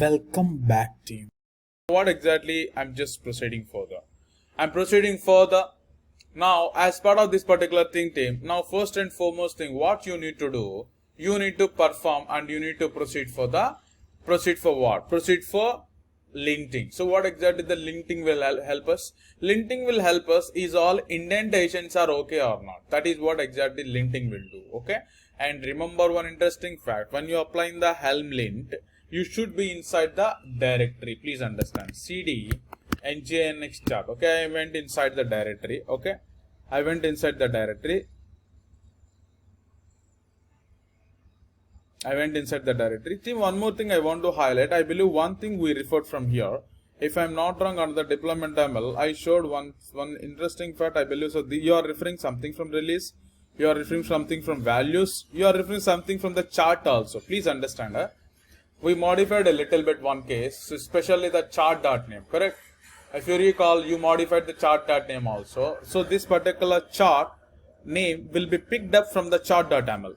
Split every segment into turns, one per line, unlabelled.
Welcome back, team. What exactly I'm just proceeding further? I'm proceeding further now as part of this particular thing, team. Now, first and foremost thing, what you need to do, you need to perform and you need to proceed for what? Proceed for linting. So what exactly the linting will help us? Linting will help us is all indentations are okay or not. That is what exactly linting will do. Okay. And remember one interesting fact, when you are applying the Helm lint, you should be inside the directory. Please understand. CD njnx chart. Okay, I went inside the directory. Okay, I went inside the directory. Team, one more thing I want to highlight. I believe one thing we referred from here. If I'm not wrong, on the deployment ML, I showed one interesting fact. I believe so. You are referring something from release. You are referring something from values. You are referring something from the chart also. Please understand. We modified a little bit one case, especially the chart.name, correct? If you recall, you modified the chart.name also. So this particular chart name will be picked up from the chart.ml.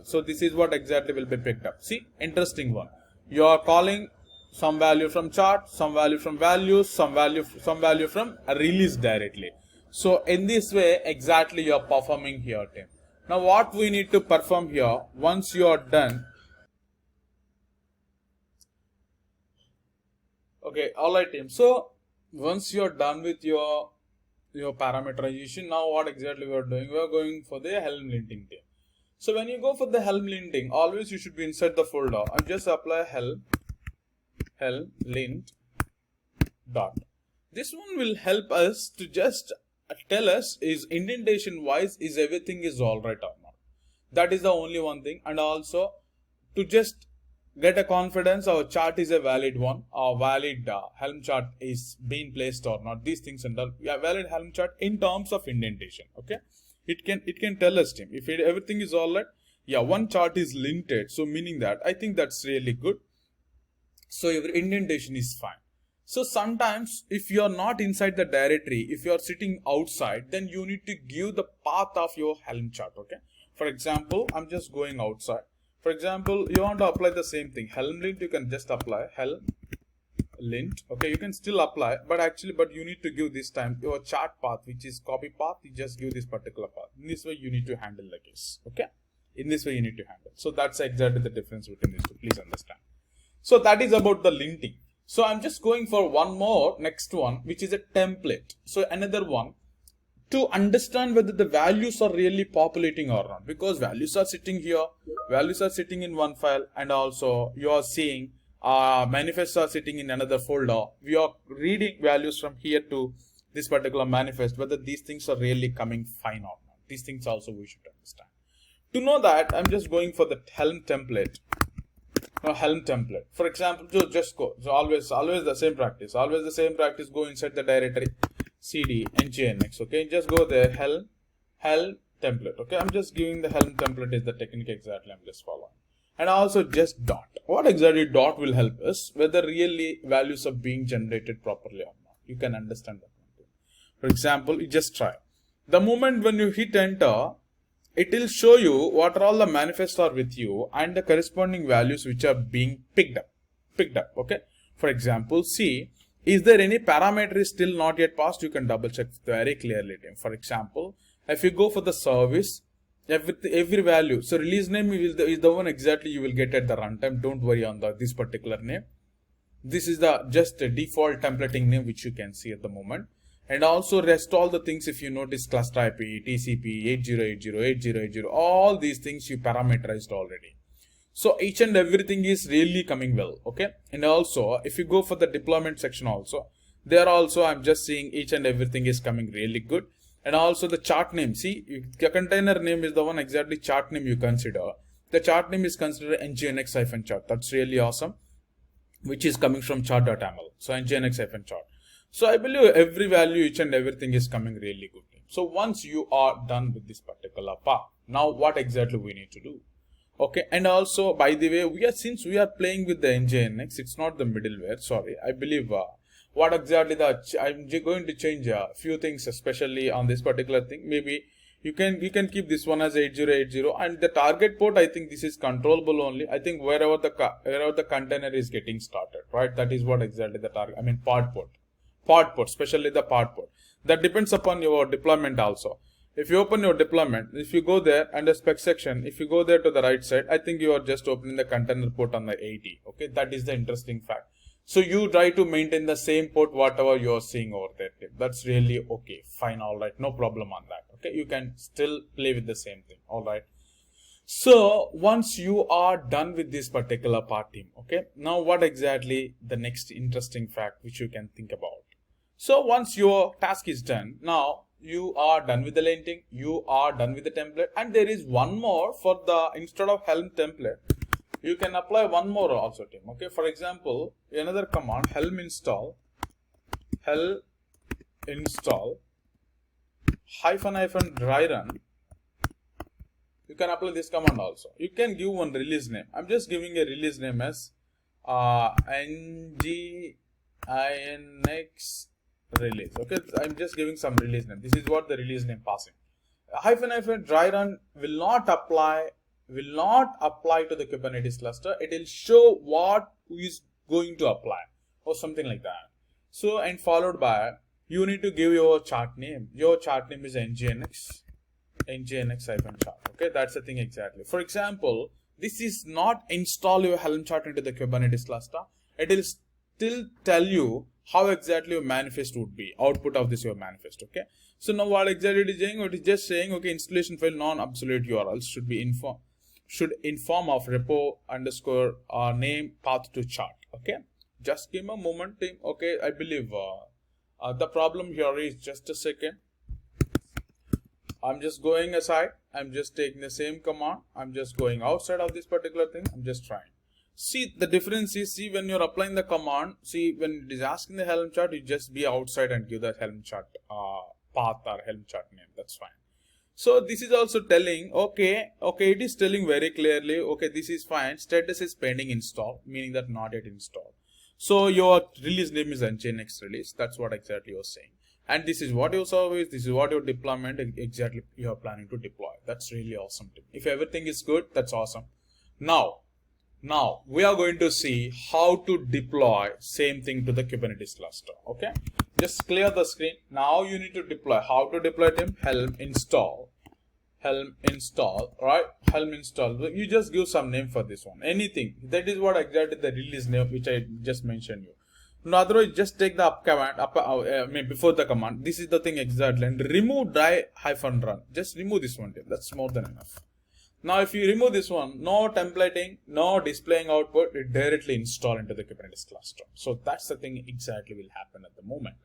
So this is what exactly will be picked up. See, interesting one. You are calling some value from chart, some value from values, some value from release directly. So in this way, exactly you are performing here, team. Now what we need to perform here, once you are done. Okay, alright, team. So once you are done with your parameterization, now what exactly we are doing? We are going for the Helm linting, team. So when you go for the Helm linting, always you should be inside the folder and just apply Helm lint dot. This one will help us to just tell us is indentation wise is everything is alright or not. That is the only one thing, and also to just get a confidence our chart is a valid one, or valid Helm chart is being placed or not. These things and all. Yeah, valid Helm chart in terms of indentation. Okay, it can tell us, team, if everything is alright. Yeah, one chart is linted, so meaning that I think that's really good. So your indentation is fine. So sometimes if you are not inside the directory, if you are sitting outside, then you need to give the path of your Helm chart. Okay, for example, I'm just going outside. For example, you want to apply the same thing. Helm lint, you can just apply Helm lint. Okay, you can still apply, but you need to give this time your chart path, which is copy path. You just give this particular path. In this way, you need to handle the case. Okay, in this way you need to handle. So that's exactly the difference between these two. Please understand. So that is about the linting. So I'm just going for one more, next one, which is a template. So another one, to understand whether the values are really populating or not, because values are sitting here, values are sitting in one file, and also you are seeing manifests are sitting in another folder. We are reading values from here to this particular manifest, whether these things are really coming fine or not. These things also we should understand. To know that, I'm just going for the Helm template. Helm template. For example, just go. So always the same practice. Always the same practice. Go inside the directory. CD njnx. Okay, just go there. Helm template. Okay, I'm just giving the Helm template is the technique exactly I'm just following. And also just dot. What exactly dot will help us whether really values are being generated properly or not. You can understand that. For example, you just try. The moment when you hit enter, it will show you what are all the manifests are with you and the corresponding values which are being picked up. Okay. For example, see, is there any parameter is still not yet passed? You can double check very clearly. For example, if you go for the service, every value. So release name is the one exactly you will get at the runtime. Don't worry on this particular name. This is the just a default templating name which you can see at the moment. And also rest all the things, if you notice, cluster IP, TCP, 8080, 8080, all these things you parameterized already. So each and everything is really coming well. Okay. And also if you go for the deployment section also, there also I'm just seeing each and everything is coming really good. And also the chart name, see, the container name is the one exactly chart name you consider. The chart name is considered nginx-chart. That's really awesome, which is coming from chart.ml. So nginx-chart. So I believe every value, each and everything is coming really good. So once you are done with this particular part, now what exactly we need to do? Okay, and also by the way, since we are playing with the nginx, it's not the middleware. Sorry, I believe what exactly I'm going to change a few things, especially on this particular thing. Maybe You can keep this one as 8080, and the target port, I think this is controllable only. I think wherever the container is getting started, right? That is what exactly the target. I mean pod port, especially the pod port. That depends upon your deployment also. If you open your deployment, if you go there and the spec section, if you go there to the right side, I think you are just opening the container port on the 80. Okay, that is the interesting fact. So you try to maintain the same port whatever you are seeing over there. That's really okay, fine, all right, no problem on that. Okay, you can still play with the same thing, all right. So once you are done with this particular part, team, okay, now what exactly the next interesting fact which you can think about? So once your task is done, now you are done with the linting, you are done with the template, and there is one more for the, instead of Helm template, you can apply one more also, team. Okay, for example, another command, helm install -- dry run. You can apply this command also. You can give one release name. I'm just giving a release name as nginx release. Okay, I'm just giving some release name. This is what the release name passing. -- dry run will not apply to the Kubernetes cluster. It will show what is going to apply or something like that. So, and followed by, you need to give your chart name. Your chart name is nginx -chart. Okay, that's the thing exactly. For example, this is not install your Helm chart into the Kubernetes cluster. It will still tell you how exactly your manifest would be, output of this your manifest. Okay, so now what exactly it is saying? It is just saying, okay, installation file non-absolute URLs should inform of repo underscore name path to chart. Okay, just give me a moment, team. Okay, I believe the problem here is, just a second. I'm just going aside. I'm just taking the same command. I'm just going outside of this particular thing. I'm just trying. See, the difference is, see, when you're applying the command, see, when it is asking the Helm chart, you just be outside and give the Helm chart path or Helm chart name. That's fine. So this is also telling, okay, it is telling very clearly, okay, this is fine. Status is pending install, meaning that not yet installed. So your release name is nginx release. That's what exactly you're saying. And this is what your service, this is what your deployment exactly you are planning to deploy. That's really awesome. If everything is good, that's awesome. Now we are going to see how to deploy same thing to the Kubernetes cluster. Okay, just clear the screen. Now you need to deploy. How to deploy them? Helm install, right? Helm install. You just give some name for this one. Anything. That is what exactly the release name which I just mentioned you. No, otherwise just take the up command before the command. This is the thing exactly, and remove -run. Just remove this one. That's more than enough. Now if you remove this one, no templating, no displaying output, it directly install into the Kubernetes cluster. So that's the thing exactly will happen at the moment.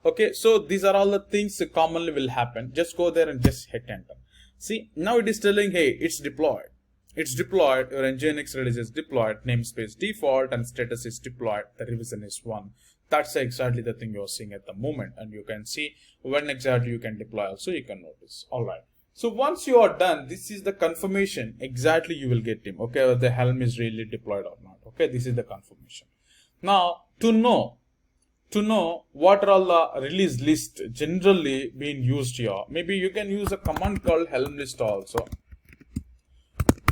Okay, so these are all the things that commonly will happen. Just go there and just hit enter. See, now it is telling, hey, it's deployed. It's deployed, your nginx release is deployed, namespace default, and status is deployed, the revision is 1. That's exactly the thing you're seeing at the moment, and you can see when exactly you can deploy also, you can notice. Alright. So once you are done, this is the confirmation exactly you will get him. Okay, whether the Helm is really deployed or not. Okay, this is the confirmation. Now to know what are all the release list generally being used here, maybe you can use a command called Helm list also.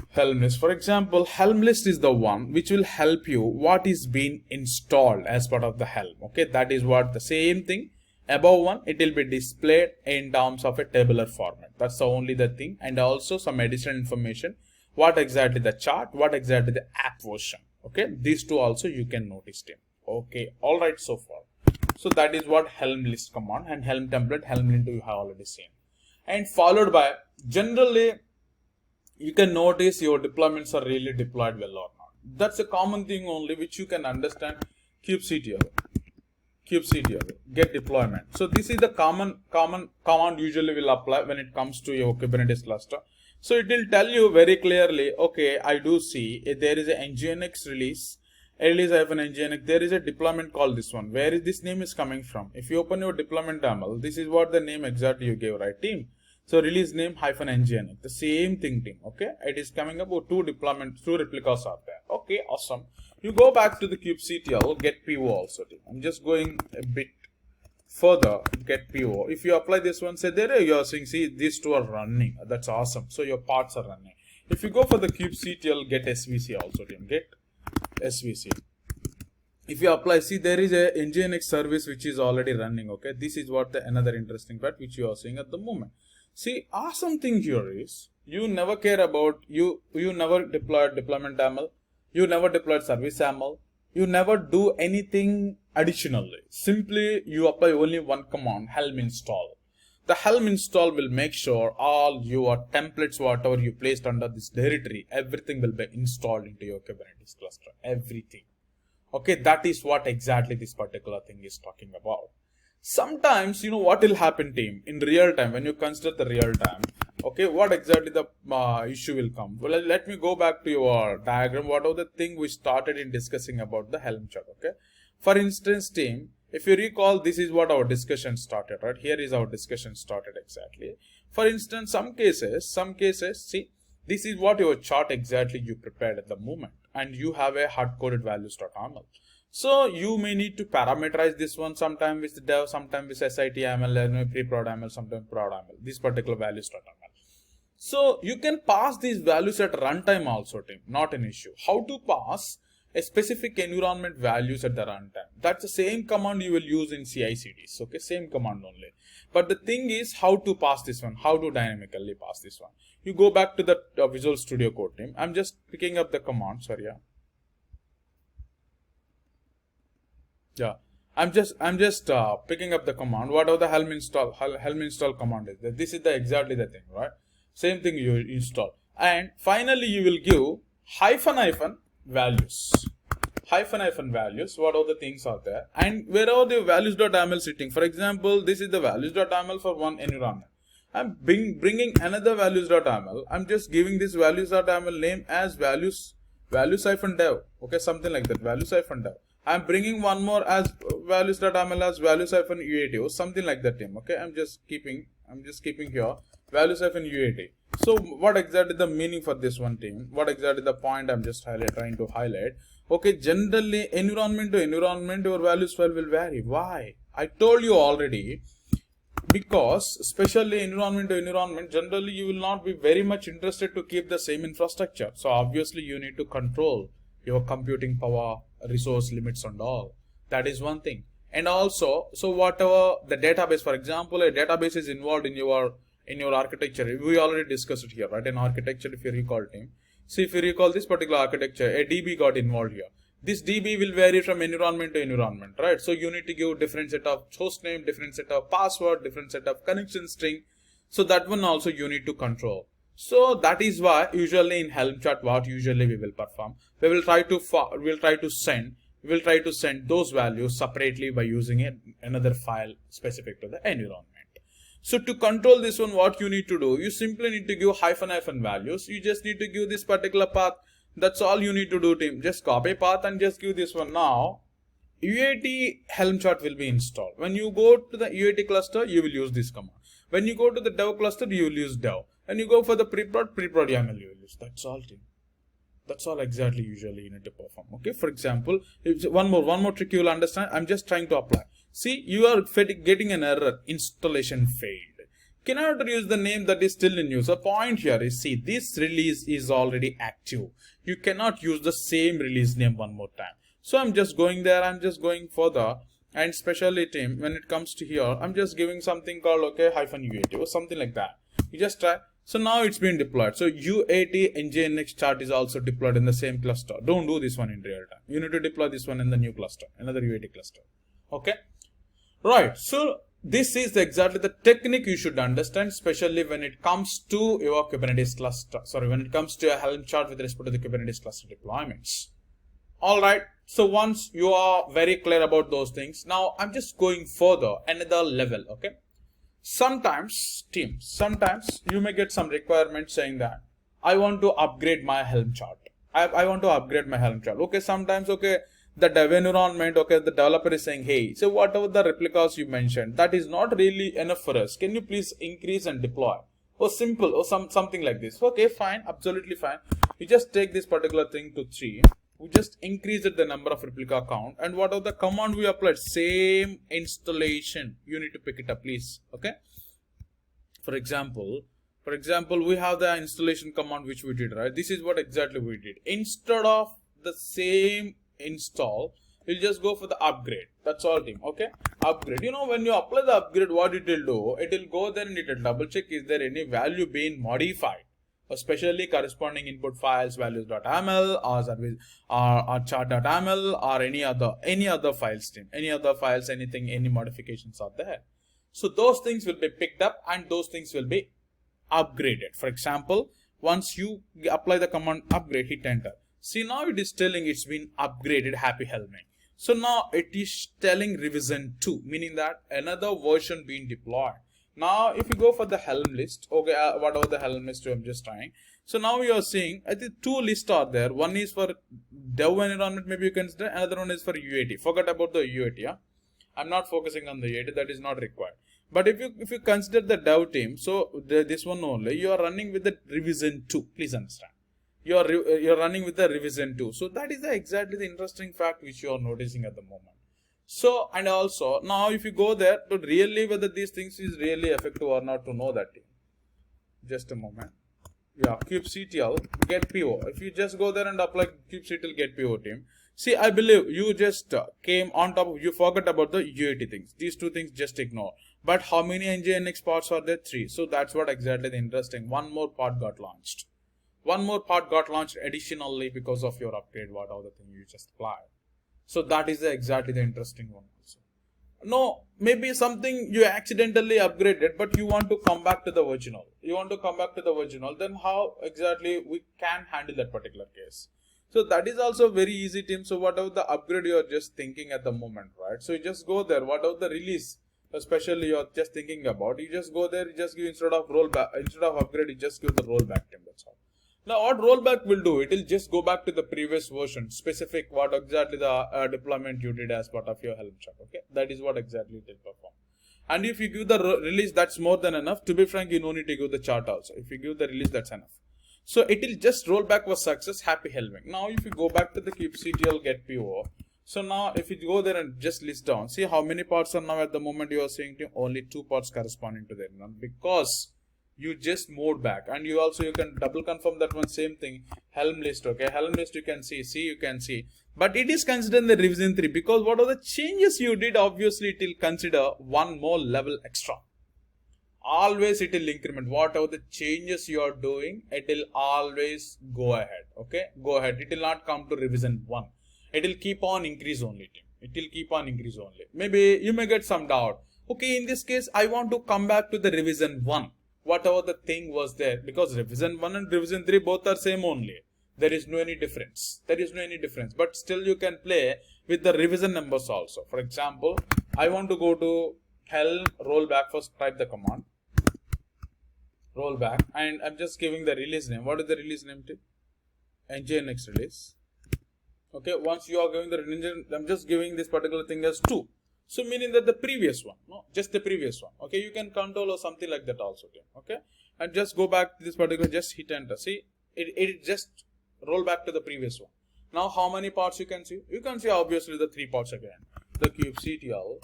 Helm list, for example, Helm list is the one which will help you what is being installed as part of the Helm. Okay, that is what the same thing. Above one, it will be displayed in terms of a tabular format. That's the only the thing, and also some additional information. What exactly the chart, what exactly the app version. Okay, these two also you can notice them. Okay, all right so far. So that is what Helm list command, and Helm template, Helm lint you have already seen. And followed by, generally, you can notice your deployments are really deployed well or not. That's a common thing only which you can understand. kubectl get deployment. So this is the common command usually will apply when it comes to your Kubernetes cluster. So it will tell you very clearly, okay, I do see there is a nginx release-nginx. There is a deployment called this one. Where is this name is coming from? If you open your deployment YAML, this is what the name exactly you gave, right, team? So release name -nginx, the same thing, team. Okay, it is coming up with two replicas are there. Okay, awesome. You go back to the kubectl get PO also, team. I'm just going a bit further get PO. If you apply this one, say there you are seeing, see these two are running. That's awesome. So your parts are running. If you go for the kubectl, get SVC also, team, get SVC. If you apply, see there is a Nginx service which is already running. Okay, this is what the another interesting part which you are seeing at the moment. See, awesome thing here is you never care about you never deployed deployment YAML, you never deployed service YAML, you never do anything additionally. Simply you apply only one command, Helm install. The Helm install will make sure all your templates, whatever you placed under this directory, everything will be installed into your Kubernetes cluster. Everything. Okay, that is what exactly this particular thing is talking about. Sometimes, what will happen, team, in real time, when you consider the real time, okay, what exactly the issue will come? Well, let me go back to your diagram. What are the thing we started in discussing about the Helm chart, okay? For instance, team, if you recall, this is what our discussion started, right? Here is our discussion started exactly. For instance, some cases, see, this is what your chart exactly you prepared at the moment, and you have a hard-coded values.yaml. So you may need to parameterize this one sometime with dev, sometime with SIT-YAML, pre-prod YAML, sometimes prod YAML, this particular values.yaml. So you can pass these values at runtime also, team, not an issue. How to pass a specific environment values at the runtime? That's the same command you will use in CI/CDs, okay, same command only. But the thing is how to pass this one, how to dynamically pass this one. You go back to the Visual Studio Code, team. I'm just picking up the command, sorry, yeah. I'm just picking up the command. Whatever the Helm install command is. This is exactly the thing, right? Same thing you install. And finally you will give hyphen values. Hyphen values. What are the things are there? And where are the values.yaml sitting? For example, this is the values.yaml for one environment. I'm bringing another values.yaml. I'm just giving this values.yaml name as values-dev. Okay, something like that. Values-dev. I'm bringing one more as values.yaml as values-uat or something like that, team. Okay, I'm just keeping here values-uat. So what exactly the meaning for this one, team? What exactly the point I'm just trying to highlight? Okay, generally environment to environment your values file will vary. Why? I told you already, because especially environment to environment, generally you will not be very much interested to keep the same infrastructure. So obviously you need to control your computing power, resource limits and all. That is one thing. And also, so whatever the database, for example, a database is involved in your architecture. We already discussed it here, right? In architecture, if you recall, team. See, if you recall this particular architecture, a DB got involved here. This DB will vary from environment to environment, right? So you need to give different set of host name, different set of password, different set of connection string. So that one also you need to control. So that is why usually in Helm chart, what usually we will perform, we will try to send those values separately by using another file specific to the environment. So to control this one, what you need to do, you simply need to give hyphen values. You just need to give this particular path. That's all you need to do, team. Just copy path and just give this one. Now UAT Helm chart will be installed. When you go to the UAT cluster, you will use this command. When you go to the dev cluster, you will use dev. When you go for the pre-prod YAML, you will use. That's all, team. That's all exactly usually you need to perform. Okay. For example, one more trick you will understand. I'm just trying to apply. See, you are getting an error. Installation failed. Cannot use the name that is still in use. The point here is, see, this release is already active. You cannot use the same release name one more time. So I'm just going there. I'm just going further. And especially, team, when it comes to here, I'm just giving something called, okay, -UAT or something like that. You just try. So now it's been deployed. So UAT Nginx chart is also deployed in the same cluster. Don't do this one in real time. You need to deploy this one in the new cluster, another UAT cluster. Okay. Right. So this is exactly the technique you should understand, especially when it comes to your Kubernetes cluster. Sorry, when it comes to a Helm chart with respect to the Kubernetes cluster deployments. All right. So once you are very clear about those things, now I'm just going further, another level. Okay. Sometimes, team, you may get some requirements saying that I want to upgrade my Helm chart. I want to upgrade my Helm chart. Okay. Sometimes, okay, the dev environment, okay, the developer is saying, hey, so whatever the replicas you mentioned, that is not really enough for us. Can you please increase and deploy? Or simple, or something like this. Okay, fine, absolutely fine. You just take this particular thing to 3. we just increased the number of replica count, and what are the command we applied? Same installation. You need to pick it up, please. Okay. For example, we have the installation command which we did, right? This is what exactly we did. Instead of the same install, we'll just go for the upgrade. That's all, team. Okay. Upgrade. You know, when you apply the upgrade, what it will do? It will go there and it will double check is there any value being modified, especially corresponding input files, values.ml or service or chart.ml or any other files, team. Any other files, anything, any modifications are there. So those things will be picked up and those things will be upgraded. For example, once you apply the command upgrade, hit enter. See, now it is telling it's been upgraded, happy helming. So now it is telling revision 2, meaning that another version being deployed. Now if you go for the Helm list, okay, whatever the Helm list I'm just trying. So now you are seeing, I think 2 lists are there. One is for dev environment, maybe you consider, another one is for UAT. Forget about the UAT, yeah. I'm not focusing on the UAT, that is not required. But if you consider the dev team, so this one only, you are running with the revision 2. Please understand. You're running with the revision 2. So that is exactly the interesting fact which you are noticing at the moment. So, and also now if you go there to really whether these things is really effective or not, to know that team. Just a moment. Yeah, kubectl get PO. If you just go there and apply kubectl get PO team. See, I believe you just came on top of, you forgot about the UAT things. These 2 things just ignore. But how many NGINX parts are there? 3. So that's what exactly the interesting. One more part got launched. One more part got launched additionally because of your upgrade, whatever the thing you just applied. So that is exactly the interesting one also. No, maybe something you accidentally upgraded, but you want to come back to the original. Then how exactly we can handle that particular case? So that is also very easy, team. So whatever the upgrade you are just thinking at the moment, right? So you just go there, whatever the release, especially you are just thinking about, you just go there, you just give instead of upgrade, you just give the rollback, team. That's all. Now what rollback will do, it will just go back to the previous version, specific what exactly the deployment you did as part of your Helm chart. Okay, that is what exactly it will perform. And if you give the release, that's more than enough. To be frank, you don't need to give the chart also. If you give the release, that's enough. So it will just roll back was success, happy helming. Now if you go back to the kubectl get PO, so now if you go there and just list down, see how many parts are now at the moment you are seeing, only 2 parts corresponding to that one, because you just moved back. And you can double confirm that one same thing, Helm list. Okay, Helm list you can see, you can see, but it is considered the revision 3 because what are the changes you did, obviously it will consider one more level extra. Always it will increment whatever the changes you are doing, it will always go ahead. Okay, go ahead, it will not come to revision 1. It will keep on increase only, team. It will keep on increase only. Maybe you may get some doubt. Okay, in this case I want to come back to the revision 1, whatever the thing was there, because revision 1 and revision 3 both are same only. There is no any difference. But still you can play with the revision numbers also. For example, I want to go to Helm rollback. First type the command rollback, and I'm just giving the release name. What is the release name? NGINX release. Okay, once you are giving the release, I'm just giving this particular thing as 2. So meaning that the previous one, no, just the previous one. Okay, you can control or something like that also. Okay, and just go back to this particular, just hit enter. See, it just roll back to the previous one. Now how many parts you can see? You can see obviously the 3 parts again. The kubectl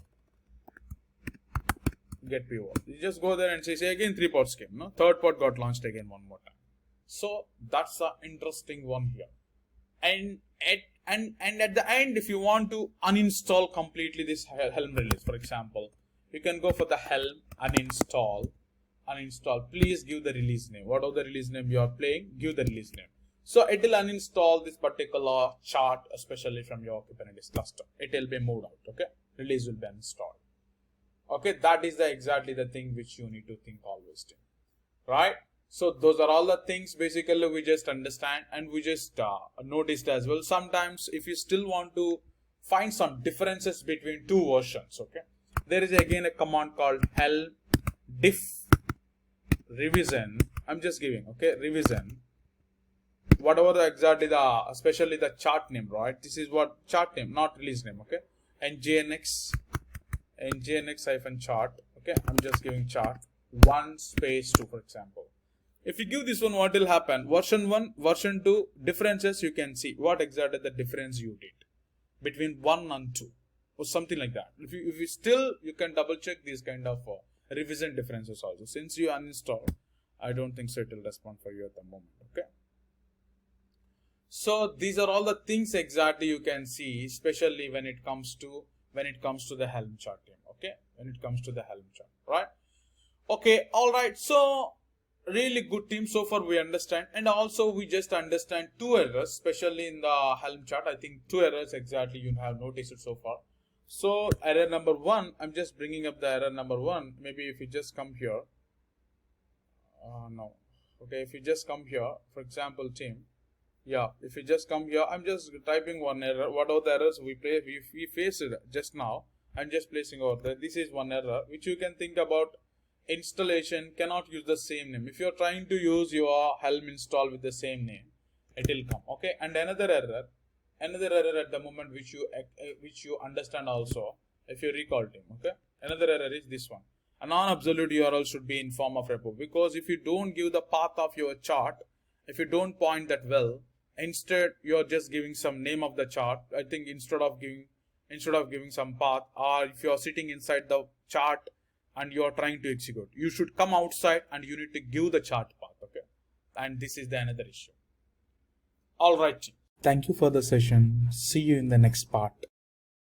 get PO. You just go there and say again 3 parts came. No, 3rd part got launched again one more time. So that's the interesting one here. And at the end, if you want to uninstall completely this Helm release, for example, you can go for the Helm uninstall. Please give the release name. Whatever the release name you are playing, give the release name. So it will uninstall this particular chart, especially from your Kubernetes cluster. It will be moved out. Okay, release will be uninstalled. Okay, that is exactly the thing which you need to think always, right? So those are all the things basically we just understand and we just noticed as well. Sometimes if you still want to find some differences between 2 versions, okay, there is again a command called helm diff revision. I'm just giving, okay, revision, whatever the exactly the, especially the chart name, right? This is what chart name, not release name, okay, NGINX -chart, okay, I'm just giving chart 1 space 2, for example. If you give this one, what will happen? Version 1, version 2, differences you can see. What exactly the difference you did between 1 and 2 or something like that. If you still, you can double check these kind of revision differences also. Since you uninstall, I don't think so it will respond for you at the moment. Okay. So these are all the things exactly you can see, especially when it comes to the Helm chart team. Okay, when it comes to the Helm chart, right? Okay, all right. So really good team so far we understand, and also we just understand 2 errors, especially in the Helm chart. I think 2 errors exactly you have noticed it so far. So error number 1, I'm just bringing up the error number 1. Maybe if you just come here, no, okay, if you just come here, for example, team. Yeah, if you just come here, I'm just typing one error. What are the errors we faced just now? I'm just placing over there. This is one error which you can think about. Installation cannot use the same name. If you're trying to use your Helm install with the same name, it will come. Okay, and another error at the moment which you understand also, if you recall team. Okay, another error is this one. A non-absolute URL should be in form of repo, because if you don't give the path of your chart, if you don't point that well, instead you're just giving some name of the chart. I think instead of giving some path, or if you're sitting inside the chart and you're trying to execute, you should come outside and you need to give the chart path. Okay, and this is the another issue. All right, thank you for the session. See you in the next part.